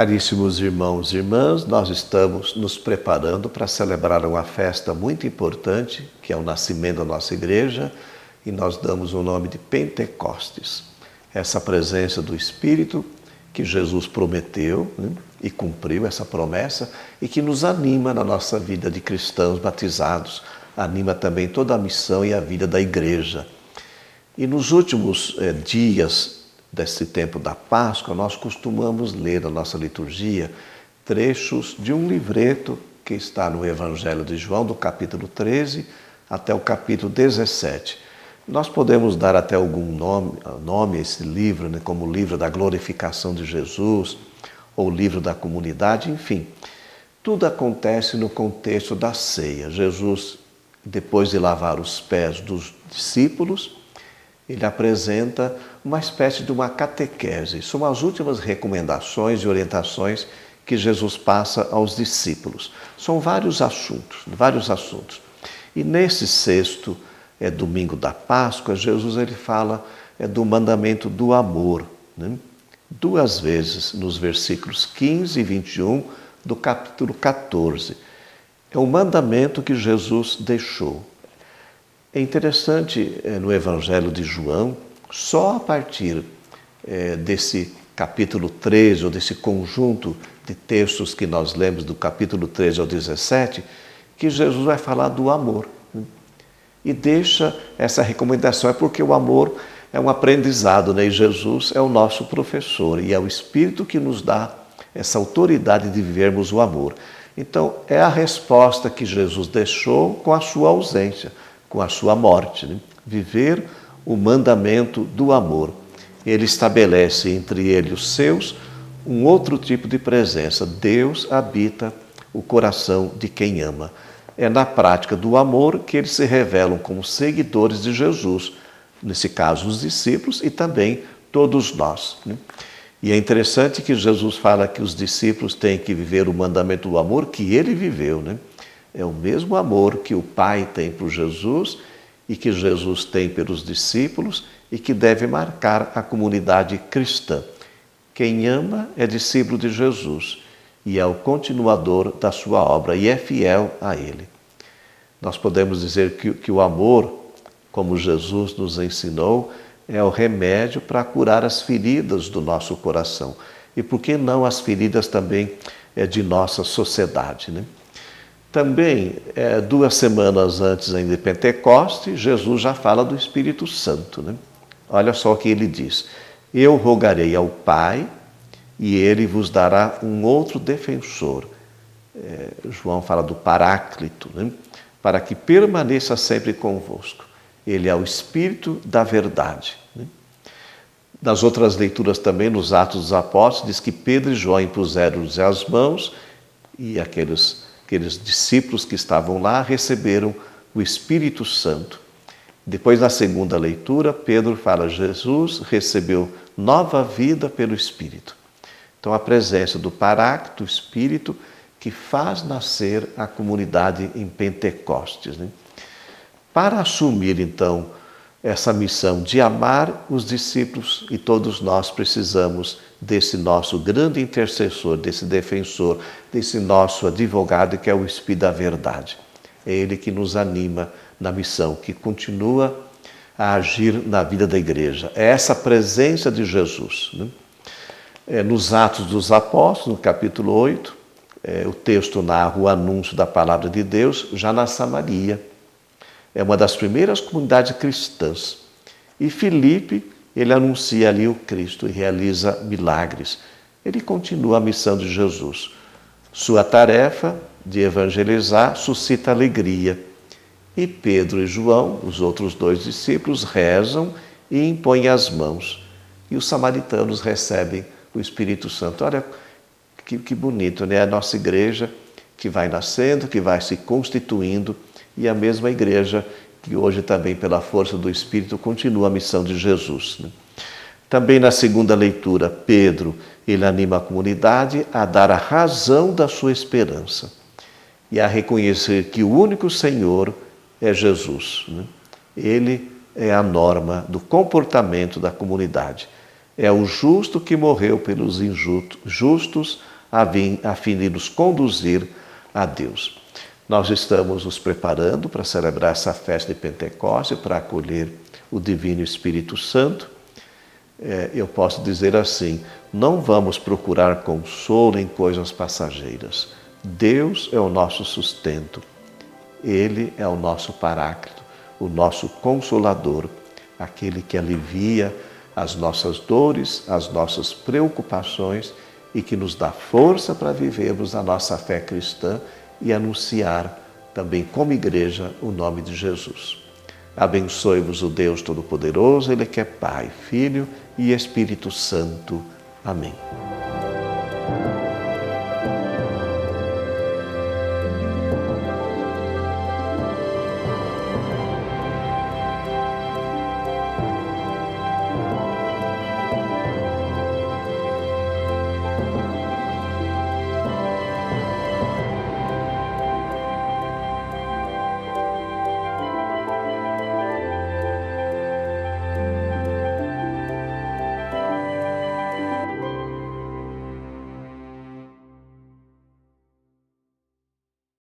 Caríssimos irmãos e irmãs, nós estamos nos preparando para celebrar uma festa muito importante, que é o nascimento da nossa igreja, e nós damos o nome de Pentecostes. Essa presença do Espírito que Jesus prometeu, e cumpriu essa promessa, e que nos anima na nossa vida de cristãos batizados, anima também toda a missão e a vida da igreja. E nos últimos dias desse tempo da Páscoa, nós costumamos ler na nossa liturgia trechos de um livreto que está no Evangelho de João, do capítulo 13 até o capítulo 17. Nós podemos dar até algum nome a esse livro, como o livro da glorificação de Jesus, ou o livro da comunidade, enfim. Tudo acontece no contexto da ceia. Jesus, depois de lavar os pés dos discípulos, ele apresenta uma espécie de uma catequese. São as últimas recomendações e orientações que Jesus passa aos discípulos. São vários assuntos. E nesse sexto domingo da Páscoa, Jesus ele fala do mandamento do amor, duas vezes nos versículos 15 e 21 do capítulo 14. É um mandamento que Jesus deixou. É interessante, no Evangelho de João, só a partir desse capítulo 13, ou desse conjunto de textos que nós lemos do capítulo 13 ao 17, que Jesus vai falar do amor. E deixa essa recomendação, porque o amor é um aprendizado, e Jesus é o nosso professor, e é o Espírito que nos dá essa autoridade de vivermos o amor. Então, é a resposta que Jesus deixou com a sua ausência, com a sua morte, viver o mandamento do amor. Ele estabelece entre ele e os seus um outro tipo de presença. Deus habita o coração de quem ama. É na prática do amor que eles se revelam como seguidores de Jesus, nesse caso os discípulos e também todos nós. E é interessante que Jesus fala que os discípulos têm que viver o mandamento do amor que ele viveu, É o mesmo amor que o Pai tem por Jesus e que Jesus tem pelos discípulos e que deve marcar a comunidade cristã. Quem ama é discípulo de Jesus e é o continuador da sua obra e é fiel a ele. Nós podemos dizer que o amor, como Jesus nos ensinou, é o remédio para curar as feridas do nosso coração. E por que não as feridas também de nossa sociedade, Também, 2 semanas antes ainda de Pentecostes, Jesus já fala do Espírito Santo. Olha só o que ele diz. Eu rogarei ao Pai e ele vos dará um outro defensor. João fala do Paráclito, para que permaneça sempre convosco. Ele é o Espírito da verdade. Nas outras leituras também, nos Atos dos Apóstolos, diz que Pedro e João impuseram-lhes as mãos e aqueles discípulos que estavam lá receberam o Espírito Santo. Depois, na segunda leitura, Pedro fala: Jesus recebeu nova vida pelo Espírito. Então, a presença do Paráclito, o Espírito, que faz nascer a comunidade em Pentecostes. Para assumir, então, essa missão de amar os discípulos, e todos nós precisamos desse nosso grande intercessor, desse defensor, desse nosso advogado que é o Espírito da verdade. É ele que nos anima na missão, que continua a agir na vida da igreja. É essa presença de Jesus. Nos Atos dos Apóstolos, no capítulo 8, o texto narra o anúncio da palavra de Deus já na Samaria. É uma das primeiras comunidades cristãs. E Filipe, ele anuncia ali o Cristo e realiza milagres. Ele continua a missão de Jesus. Sua tarefa de evangelizar suscita alegria. E Pedro e João, os outros 2 discípulos, rezam e impõem as mãos. E os samaritanos recebem o Espírito Santo. Olha que bonito, A nossa igreja que vai nascendo, que vai se constituindo, e a mesma igreja que hoje também, pela força do Espírito, continua a missão de Jesus. Também na segunda leitura, Pedro, ele anima a comunidade a dar a razão da sua esperança e a reconhecer que o único Senhor é Jesus. Ele é a norma do comportamento da comunidade. É o justo que morreu pelos injustos a fim de nos conduzir a Deus. Nós estamos nos preparando para celebrar essa festa de Pentecostes, para acolher o Divino Espírito Santo. Eu posso dizer assim, não vamos procurar consolo em coisas passageiras. Deus é o nosso sustento. Ele é o nosso Paráclito, o nosso Consolador, aquele que alivia as nossas dores, as nossas preocupações e que nos dá força para vivermos a nossa fé cristã e anunciar também como igreja o nome de Jesus. Abençoe-vos o Deus Todo-Poderoso, Ele que é Pai, Filho e Espírito Santo. Amém.